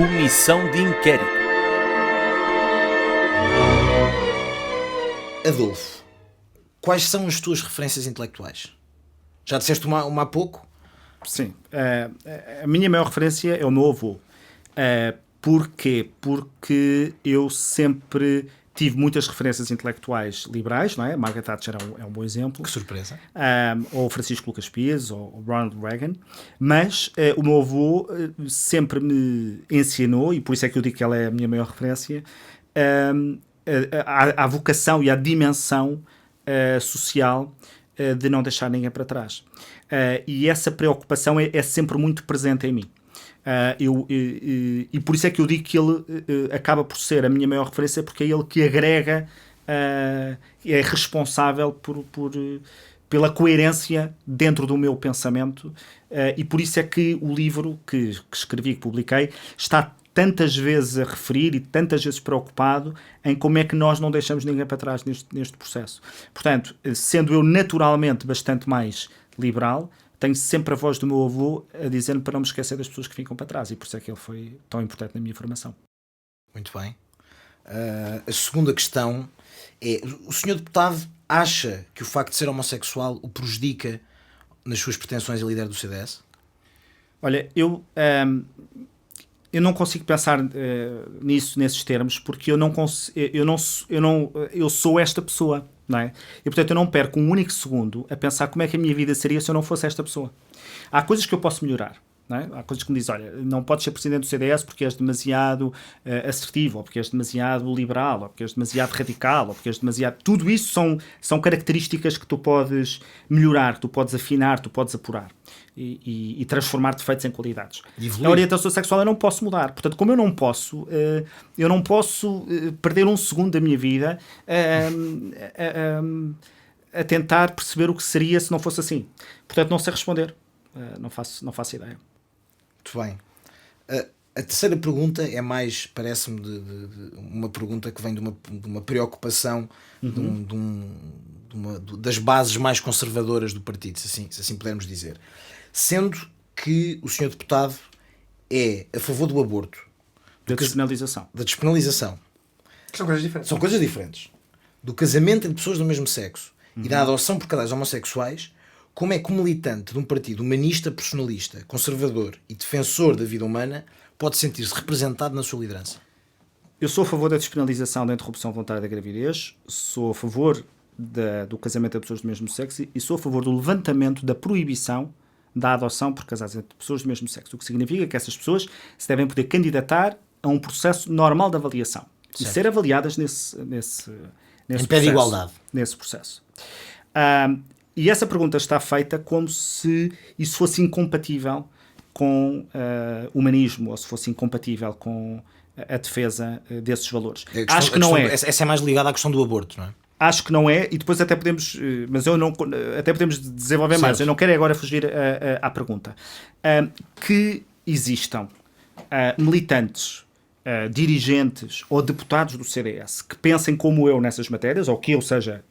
Comissão de Inquérito. Adolfo, quais são as tuas referências intelectuais? Já disseste uma há pouco? Sim. A minha maior referência é o meu avô. Porquê? Porque eu sempre tive muitas referências intelectuais liberais, não é? Margaret Thatcher é um bom exemplo. Que surpresa. Ou Francisco Lucas Pires, ou Ronald Reagan. Mas o meu avô sempre me ensinou, e por isso é que eu digo que ela é a minha maior referência, à vocação e à dimensão social de não deixar ninguém para trás. E essa preocupação é sempre muito presente em mim. E por isso é que eu digo que ele acaba por ser a minha maior referência, porque é ele que agrega, é responsável pela coerência dentro do meu pensamento, e por isso é que o livro que escrevi, que publiquei, está tantas vezes a referir e tantas vezes preocupado em como é que nós não deixamos ninguém para trás neste processo. Portanto, sendo eu naturalmente bastante mais liberal, tenho sempre a voz do meu avô a dizer-me para não me esquecer das pessoas que ficam para trás, e por isso é que ele foi tão importante na minha formação. Muito bem. A segunda questão é: o senhor deputado acha que o facto de ser homossexual o prejudica nas suas pretensões a líder do CDS? Olha, eu não consigo pensar nesses termos, porque eu sou esta pessoa, não é? E portanto eu não perco um único segundo a pensar como é que a minha vida seria se eu não fosse esta pessoa. Há coisas que eu posso melhorar, não é? Há coisas que me dizem: olha, não podes ser presidente do CDS porque és demasiado assertivo, ou porque és demasiado liberal, ou porque és demasiado radical, ou porque és demasiado... Tudo isso são características que tu podes melhorar, que tu podes afinar, tu podes apurar e transformar defeitos em qualidades. A orientação sexual eu não posso mudar. Portanto, como eu não posso perder um segundo da minha vida a tentar perceber o que seria se não fosse assim. Portanto, não sei responder. Não faço ideia. Muito bem. A terceira pergunta é mais, parece-me, de uma pergunta que vem de uma preocupação das bases mais conservadoras do partido, se assim pudermos dizer. Sendo que o senhor deputado é a favor do aborto, Da despenalização. São coisas diferentes. Do casamento entre pessoas do mesmo sexo e da adoção por casais homossexuais, como é que um militante de um partido humanista, personalista, conservador e defensor da vida humana pode sentir-se representado na sua liderança? Eu sou a favor da despenalização da interrupção voluntária da gravidez, sou a favor do casamento entre pessoas do mesmo sexo e sou a favor do levantamento da proibição da adoção por casais entre pessoas do mesmo sexo, o que significa que essas pessoas se devem poder candidatar a um processo normal de avaliação, certo, e ser avaliadas nesse em pé de igualdade. Nesse processo. E essa pergunta está feita como se isso fosse incompatível com humanismo, ou se fosse incompatível com a defesa desses valores. Acho que não é. Essa é mais ligada à questão do aborto, não é? Acho que não é, e depois até podemos, mas até podemos desenvolver certo, mais. Eu não quero agora fugir à pergunta. Que existam militantes, dirigentes ou deputados do CDS que pensem como eu nessas matérias, ou que eu seja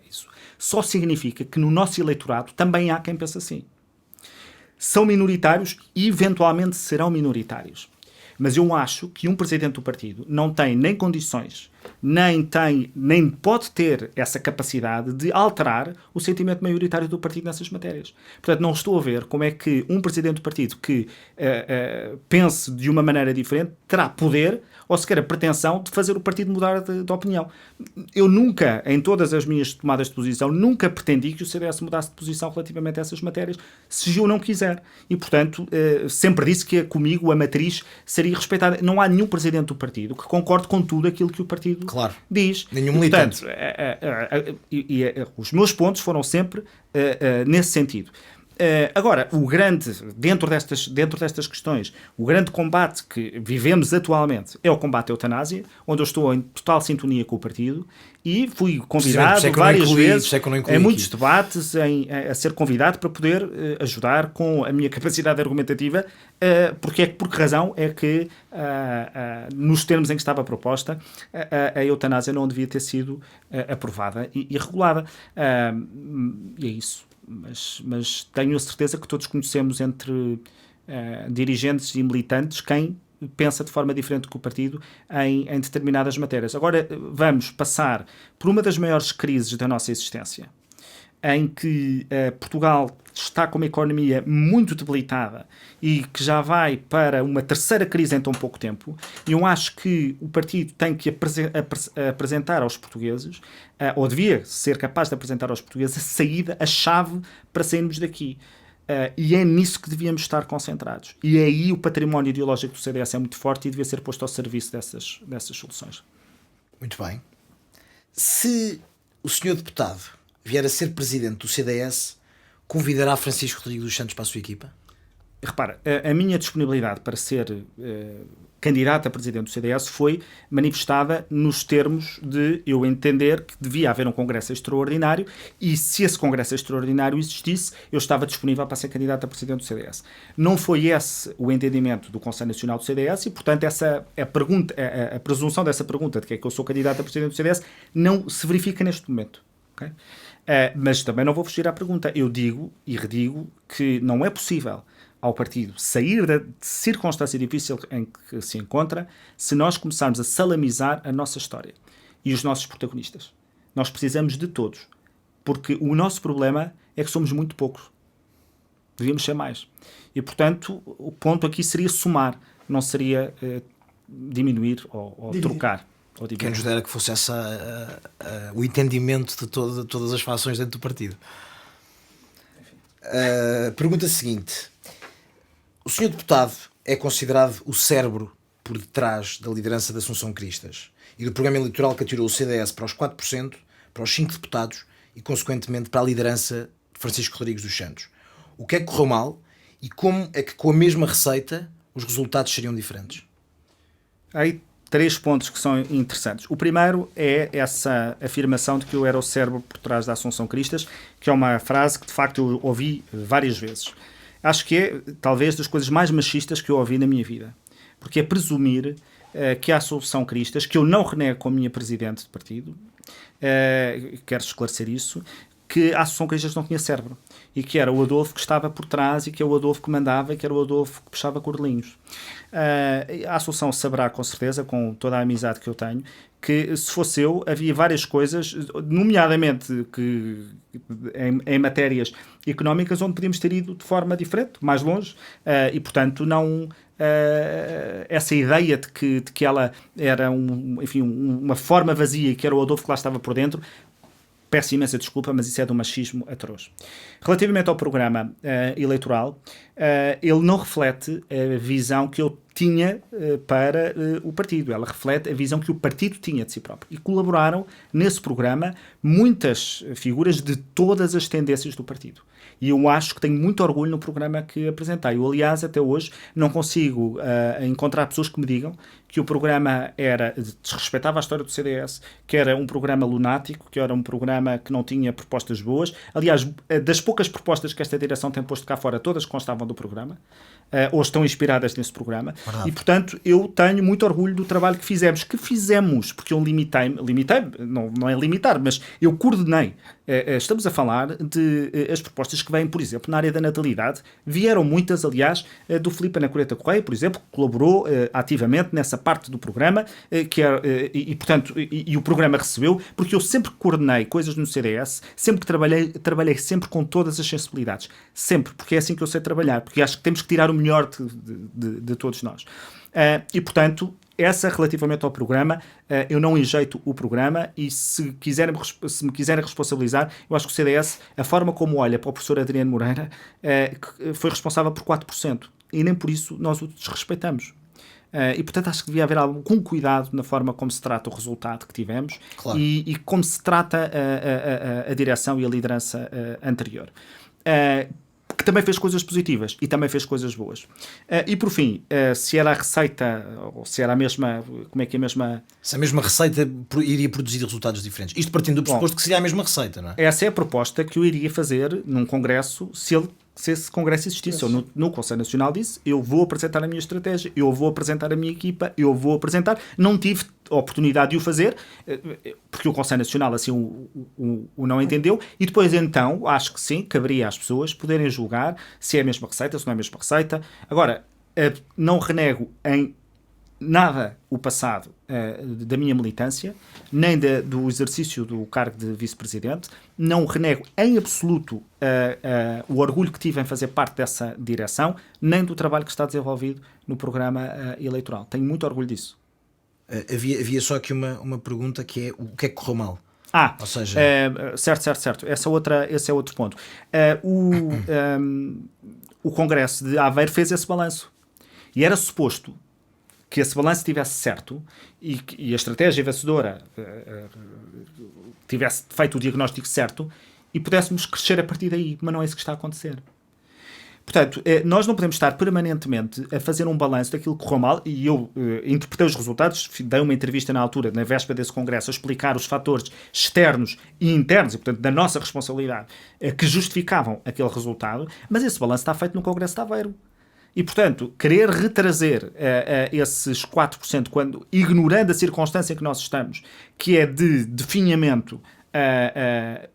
isso, só significa que no nosso eleitorado também há quem pense assim. São minoritários e eventualmente serão minoritários. Mas eu acho que um presidente do partido não tem nem condições, nem pode ter essa capacidade de alterar o sentimento maioritário do partido nessas matérias. Portanto, não estou a ver como é que um presidente do partido que pense de uma maneira diferente terá poder ou sequer a pretensão de fazer o partido mudar de opinião. Eu nunca, em todas as minhas tomadas de posição, nunca pretendi que o CDS mudasse de posição relativamente a essas matérias, se eu não quiser. E, portanto, sempre disse que comigo a matriz seria respeitada. Não há nenhum presidente do partido que concorde com tudo aquilo que o partido diz. Nenhum militante. Portanto, os meus pontos foram sempre nesse sentido. Agora, dentro destas questões, o grande combate que vivemos atualmente é o combate à eutanásia, onde eu estou em total sintonia com o partido e fui convidado várias vezes em muitos debates a ser convidado para poder ajudar com a minha capacidade argumentativa, por que razão é que nos termos em que estava proposta a eutanásia não devia ter sido aprovada e regulada. E é isso. Mas tenho a certeza que todos conhecemos entre dirigentes e militantes quem pensa de forma diferente que o partido em determinadas matérias. Agora vamos passar por uma das maiores crises da nossa existência, em que Portugal está com uma economia muito debilitada e que já vai para uma terceira crise em tão pouco tempo, e eu acho que o partido tem que apresentar aos portugueses, ou devia ser capaz de apresentar aos portugueses, a saída, a chave para sairmos daqui. E é nisso que devíamos estar concentrados. E aí o património ideológico do CDS é muito forte e devia ser posto ao serviço dessas soluções. Muito bem. Se o senhor deputado vier a ser presidente do CDS, convidará Francisco Rodrigues dos Santos para a sua equipa? Repara, a minha disponibilidade para ser candidato a presidente do CDS foi manifestada nos termos de eu entender que devia haver um congresso extraordinário, e se esse congresso extraordinário existisse, eu estava disponível para ser candidato a presidente do CDS. Não foi esse o entendimento do Conselho Nacional do CDS, e portanto a presunção dessa pergunta de que é que eu sou candidato a presidente do CDS não se verifica neste momento. Okay? Mas também não vou fugir à pergunta. Eu digo e redigo que não é possível ao partido sair da circunstância difícil em que se encontra se nós começarmos a salamizar a nossa história e os nossos protagonistas. Nós precisamos de todos, porque o nosso problema é que somos muito poucos. Devíamos ser mais. E, portanto, o ponto aqui seria somar, não seria diminuir ou trocar. Quem nos dera que fosse o entendimento de todas as fações dentro do partido. Pergunta seguinte. O senhor deputado é considerado o cérebro por detrás da liderança da Assunção Cristas e do programa eleitoral que atirou o CDS para os 4%, para os 5 deputados e, consequentemente, para a liderança de Francisco Rodrigues dos Santos. O que é que correu mal e como é que, com a mesma receita, os resultados seriam diferentes? Aí 3 pontos que são interessantes. O primeiro é essa afirmação de que eu era o cérebro por trás da Assunção Cristas, que é uma frase que, de facto, eu ouvi várias vezes. Acho que é, talvez, das coisas mais machistas que eu ouvi na minha vida. Porque é presumir que a Assunção Cristas, que eu não renego como minha presidente de partido, quero esclarecer isso, que a Assunção Cristas não tinha cérebro. E que era o Adolfo que estava por trás e que é o Adolfo que mandava e que era o Adolfo que puxava cordelinhos. A Assunção saberá, com certeza, com toda a amizade que eu tenho, que se fosse eu, havia várias coisas, nomeadamente que, em matérias económicas, onde podíamos ter ido de forma diferente, mais longe, e portanto não essa ideia de que ela era uma forma vazia e que era o Adolfo que lá estava por dentro. Peço imensa desculpa, mas isso é do machismo atroz. Relativamente ao programa eleitoral, ele não reflete a visão que eu tinha para o partido. Ela reflete a visão que o partido tinha de si próprio. E colaboraram nesse programa muitas figuras de todas as tendências do partido. E eu acho que tenho muito orgulho no programa que apresentei. Eu, aliás, até hoje, não consigo encontrar pessoas que me digam que o programa desrespeitava a história do CDS, que era um programa lunático, que era um programa que não tinha propostas boas. Aliás, das poucas propostas que esta direção tem posto cá fora, todas constavam do programa, ou estão inspiradas nesse programa. Verdade. E, portanto, eu tenho muito orgulho do trabalho que fizemos, porque eu limitei-me, não é limitar, mas eu coordenei. Estamos a falar de as propostas que vêm, por exemplo, na área da natalidade. Vieram muitas, aliás, do Filipe Anacoreta Correia, por exemplo, que colaborou ativamente nessa parte do programa, portanto, o programa recebeu, porque eu sempre coordenei coisas no CDS, sempre que trabalhei sempre com todas as sensibilidades. Sempre, porque é assim que eu sei trabalhar, porque acho que temos que tirar o melhor de todos nós. E, portanto, relativamente ao programa, eu não enjeito o programa e se me quiserem responsabilizar, eu acho que o CDS, a forma como olha para o professor Adriano Moreira, foi responsável por 4%. E nem por isso nós o desrespeitamos. E, portanto, acho que devia haver algum cuidado na forma como se trata o resultado que tivemos. Claro. e como se trata a direção e a liderança anterior. Que também fez coisas positivas e também fez coisas boas. E por fim, se era a receita, ou se era a mesma, como é que é a mesma... Se a mesma receita iria produzir resultados diferentes. Isto partindo do pressuposto que seria a mesma receita, não é? Essa é a proposta que eu iria fazer num congresso, se esse congresso existisse. Eu no Conselho Nacional disse, eu vou apresentar a minha estratégia, eu vou apresentar a minha equipa, eu vou apresentar. Não tive a oportunidade de o fazer, porque o Conselho Nacional assim o não entendeu, e depois então, acho que sim, caberia às pessoas poderem julgar se é a mesma receita, se não é a mesma receita. Agora, não renego em nada o passado da minha militância, nem do exercício do cargo de vice-presidente, não renego em absoluto o orgulho que tive em fazer parte dessa direção, nem do trabalho que está desenvolvido no programa eleitoral. Tenho muito orgulho disso. Havia só aqui uma pergunta que é o que é que correu mal? Ou seja... certo. Esse é outro ponto. O Congresso de Aveiro fez esse balanço. E era suposto que esse balanço estivesse certo e a estratégia vencedora tivesse feito o diagnóstico certo e pudéssemos crescer a partir daí, mas não é isso que está a acontecer. Portanto, nós não podemos estar permanentemente a fazer um balanço daquilo que correu mal, e eu interpretei os resultados, dei uma entrevista na altura, na véspera desse congresso, a explicar os fatores externos e internos, e portanto da nossa responsabilidade, que justificavam aquele resultado, mas esse balanço está feito no Congresso de Aveiro. E, portanto, querer retrazer esses 4%, quando, ignorando a circunstância em que nós estamos, que é de definhamento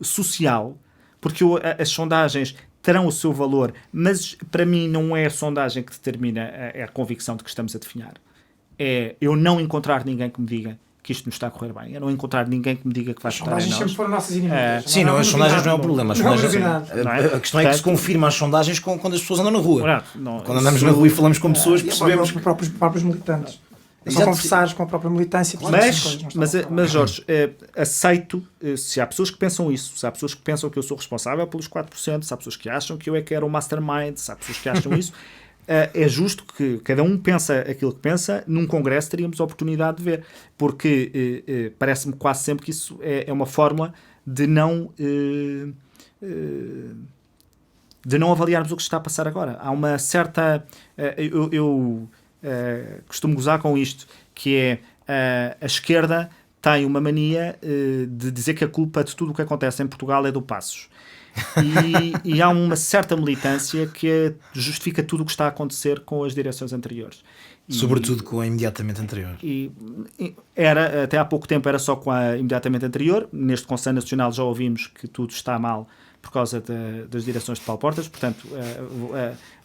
social, porque as sondagens terão o seu valor, mas para mim não é a sondagem que determina a convicção de que estamos a definhar. É eu não encontrar ninguém que me diga que isto nos está a correr bem. Eu não encontrar ninguém que me diga que vai estar em nós. As sondagens sempre foram nossas inimigas. Sim, as sondagens não é o problema. A questão é que se confirma as sondagens quando as pessoas andam na rua. Quando andamos na rua e falamos com pessoas, percebemos que... próprios militantes. São conversares com a própria militância. Mas Jorge, aceito, se há pessoas que pensam isso, se há pessoas que pensam que eu sou responsável pelos 4%, se há pessoas que acham que eu é que era o mastermind, se há pessoas que acham isso, é justo que cada um pensa aquilo que pensa. Num congresso teríamos a oportunidade de ver, porque parece-me quase sempre que isso é uma fórmula de não avaliarmos o que está a passar agora. Há uma certa... Eu costumo gozar com isto, que é a esquerda tem uma mania de dizer que a culpa de tudo o que acontece em Portugal é do Passos. E há uma certa militância que justifica tudo o que está a acontecer com as direções anteriores. Sobretudo com a imediatamente anterior. Até há pouco tempo era só com a imediatamente anterior. Neste Conselho Nacional já ouvimos que tudo está mal por causa das direções de Paulo Portas. Portanto,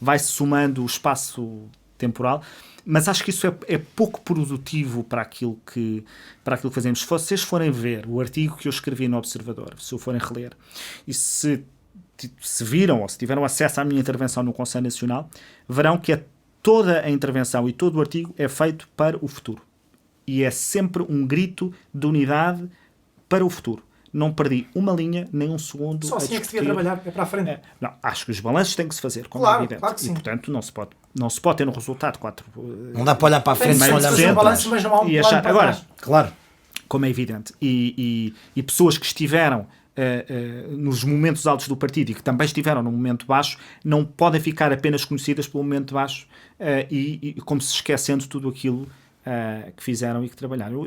vai-se somando o espaço temporal, mas acho que isso é pouco produtivo para aquilo que fazemos. Se vocês forem ver o artigo que eu escrevi no Observador, se o forem reler, e se viram ou se tiveram acesso à minha intervenção no Conselho Nacional, verão que toda a intervenção e todo o artigo é feito para o futuro. E é sempre um grito de unidade para o futuro. Não perdi uma linha, nem um segundo. Só assim é que se devia trabalhar, é para a frente. Não, acho que os balanços têm que se fazer, como claro, é evidente. Claro que sim. E, portanto, não se pode ter um resultado 4. Não dá para olhar para a frente sem olhar para balanço, mas não há um plano para agora, trás. Claro. Como é evidente. E pessoas que estiveram nos momentos altos do partido e que também estiveram no momento baixo, não podem ficar apenas conhecidas pelo momento baixo e como se esquecendo tudo aquilo que fizeram e que trabalharam.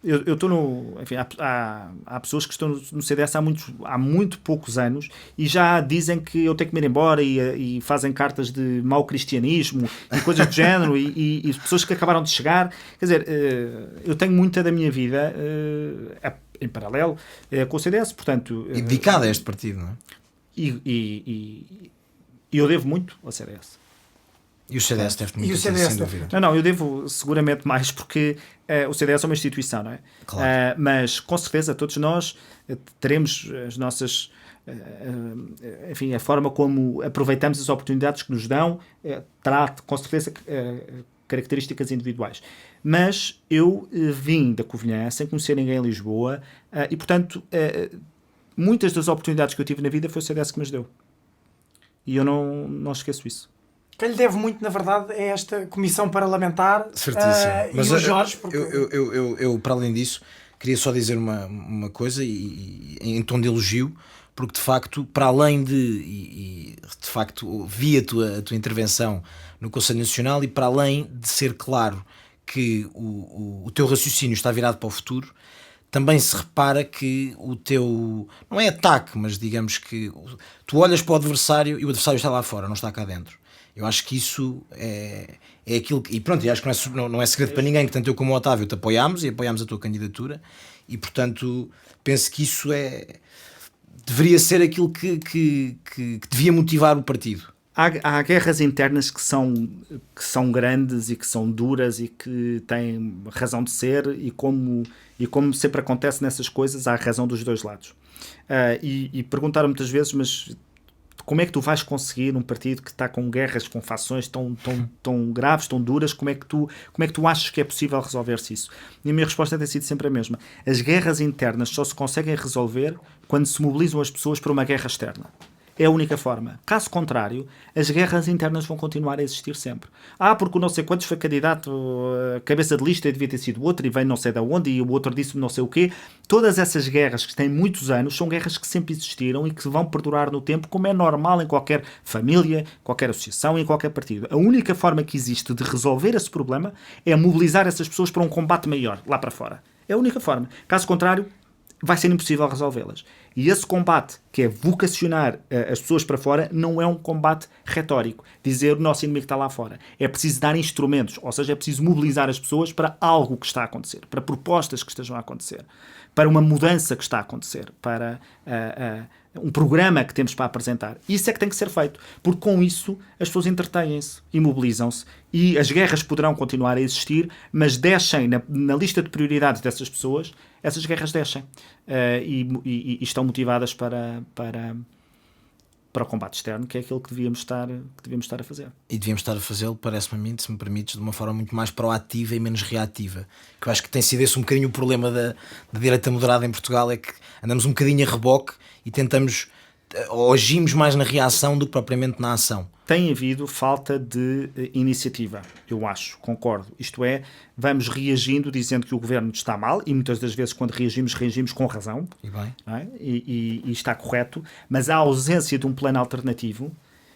Eu estou no... Enfim, há pessoas que estão no CDS há muito poucos anos e já dizem que eu tenho que me ir embora e fazem cartas de mau cristianismo e coisas do género e pessoas que acabaram de chegar. Quer dizer, eu tenho muita da minha vida em paralelo com o CDS, portanto... E dedicada a este partido, não é? E eu devo muito ao CDS. E o CDS deve muito, sem dúvida. Não, eu devo seguramente mais porque o CDS é uma instituição, não é? Claro. Mas com certeza todos nós teremos as nossas... enfim, a forma como aproveitamos as oportunidades que nos dão terá com certeza características individuais. Mas eu vim da Covilhã sem conhecer ninguém em Lisboa e, portanto, muitas das oportunidades que eu tive na vida foi o CDS que me as deu. E eu não esqueço isso. Quem lhe deve muito, na verdade, é esta comissão parlamentar. Certíssimo. Mas o Jorge... Porque... Eu, para além disso, queria só dizer uma coisa e em tom de elogio, porque de facto, para além de facto, vi a tua intervenção no Conselho Nacional e para além de ser claro que o teu raciocínio está virado para o futuro, também se repara que o teu, não é ataque, mas digamos que tu olhas para o adversário e o adversário está lá fora, não está cá dentro. Eu acho que isso é aquilo que... E pronto, e acho que não é segredo para ninguém que tanto eu como o Otávio te apoiámos e apoiámos a tua candidatura e, portanto, penso que isso deveria ser aquilo que devia motivar o partido. Há guerras internas que são grandes e que são duras e que têm razão de ser, e como sempre acontece nessas coisas, há razão dos dois lados. E perguntaram muitas vezes, mas como é que tu vais conseguir, num partido que está com guerras, com fações tão graves, tão duras, como é que tu achas que é possível resolver-se isso? E a minha resposta tem sido sempre a mesma. As guerras internas só se conseguem resolver quando se mobilizam as pessoas para uma guerra externa. É a única forma. Caso contrário, as guerras internas vão continuar a existir sempre. Porque o não sei quantos foi candidato, cabeça de lista, e devia ter sido outro, e vem não sei de onde, e o outro disse não sei o quê. Todas essas guerras que têm muitos anos são guerras que sempre existiram e que vão perdurar no tempo, como é normal em qualquer família, qualquer associação e em qualquer partido. A única forma que existe de resolver esse problema é mobilizar essas pessoas para um combate maior, lá para fora. É a única forma. Caso contrário, vai ser impossível resolvê-las. E esse combate, que é vocacionar as pessoas para fora, não é um combate retórico. Dizer o nosso inimigo está lá fora. É preciso dar instrumentos, ou seja, é preciso mobilizar as pessoas para algo que está a acontecer, para propostas que estejam a acontecer, para uma mudança que está a acontecer, para um programa que temos para apresentar. Isso é que tem que ser feito, porque com isso as pessoas entretêm-se e mobilizam-se, e as guerras poderão continuar a existir, mas descem na lista de prioridades dessas pessoas, essas guerras descem e estão motivadas para o combate externo, que é aquilo que devíamos estar a fazer. E devíamos estar a fazê-lo, parece-me a mim, se me permites, de uma forma muito mais proativa e menos reativa. Que eu acho que tem sido esse um bocadinho o problema da direita moderada em Portugal, é que andamos um bocadinho a reboque e tentamos, ou agimos mais na reação do que propriamente na ação. Tem havido falta de iniciativa, eu acho, concordo. Isto é, vamos reagindo dizendo que o governo está mal, e muitas das vezes quando reagimos com razão, e bem, não é? E está correto, mas a ausência de um plano alternativo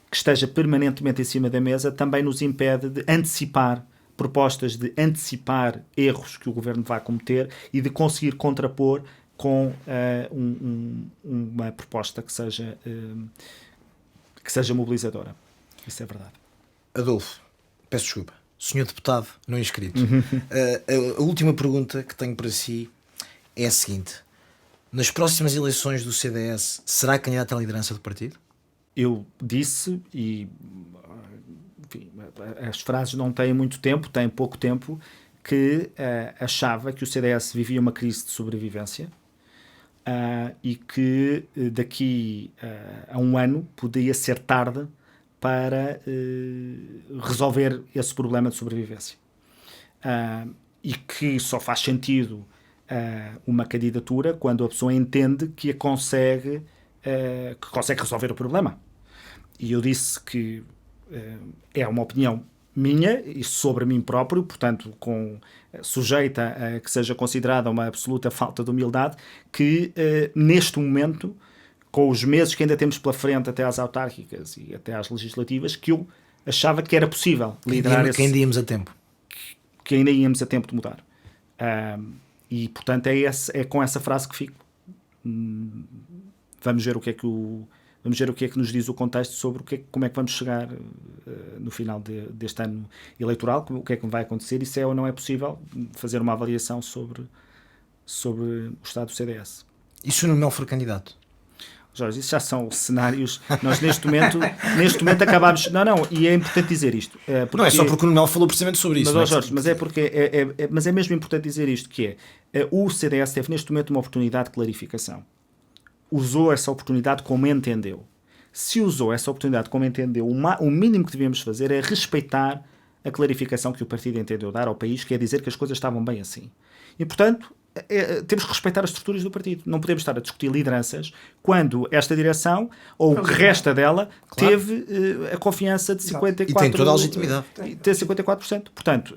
que esteja permanentemente em cima da mesa também nos impede de antecipar propostas, de antecipar erros que o governo vai cometer e de conseguir contrapor com uma proposta que seja mobilizadora. Isso é verdade. Adolfo, peço desculpa, senhor deputado não inscrito. A última pergunta que tenho para si é a seguinte: nas próximas eleições do CDS, será candidato à liderança do partido? Eu disse, e enfim, as frases não têm muito tempo, têm pouco tempo, que achava que o CDS vivia uma crise de sobrevivência e que daqui a um ano podia ser tarde para resolver esse problema de sobrevivência. E que só faz sentido uma candidatura quando a pessoa entende que consegue resolver o problema. E eu disse que é uma opinião minha e sobre mim próprio, portanto, sujeita a que seja considerada uma absoluta falta de humildade, que neste momento, com os meses que ainda temos pela frente até às autárquicas e até às legislativas, que eu achava que era possível liderar que ainda íamos a tempo. Que ainda íamos a tempo de mudar. E, portanto, é com essa frase que fico. Vamos ver o que é que nos diz o contexto sobre como é que vamos chegar no final deste ano eleitoral, o que é que vai acontecer, e se é ou não é possível fazer uma avaliação sobre o estado do CDS. E se o Nuno Melo for candidato? Jorge, isso já são cenários. Nós neste momento acabámos. Não, e é importante dizer isto. Não é só porque o Nuno Melo falou precisamente sobre isso. Mas, Jorge, mas é porque mas é mesmo importante dizer isto, que o CDS teve neste momento uma oportunidade de clarificação. Usou essa oportunidade como entendeu. Se usou essa oportunidade como entendeu, o mínimo que devíamos fazer é respeitar a clarificação que o partido entendeu dar ao país, que é dizer que as coisas estavam bem assim. E, portanto, temos que respeitar as estruturas do partido. Não podemos estar a discutir lideranças quando esta direção, ou o que resta dela, claro, teve a confiança de 54%. E tem toda a legitimidade. Tem 54%. Portanto,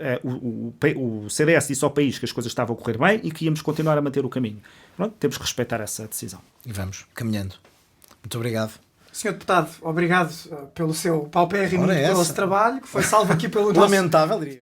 o CDS disse ao país que as coisas estavam a correr bem e que íamos continuar a manter o caminho. Pronto, temos que respeitar essa decisão. E vamos, caminhando. Muito obrigado. Senhor Deputado, obrigado pelo seu paupérrimo e pelo seu trabalho, que foi salvo aqui pelo nosso... Lamentável, diria.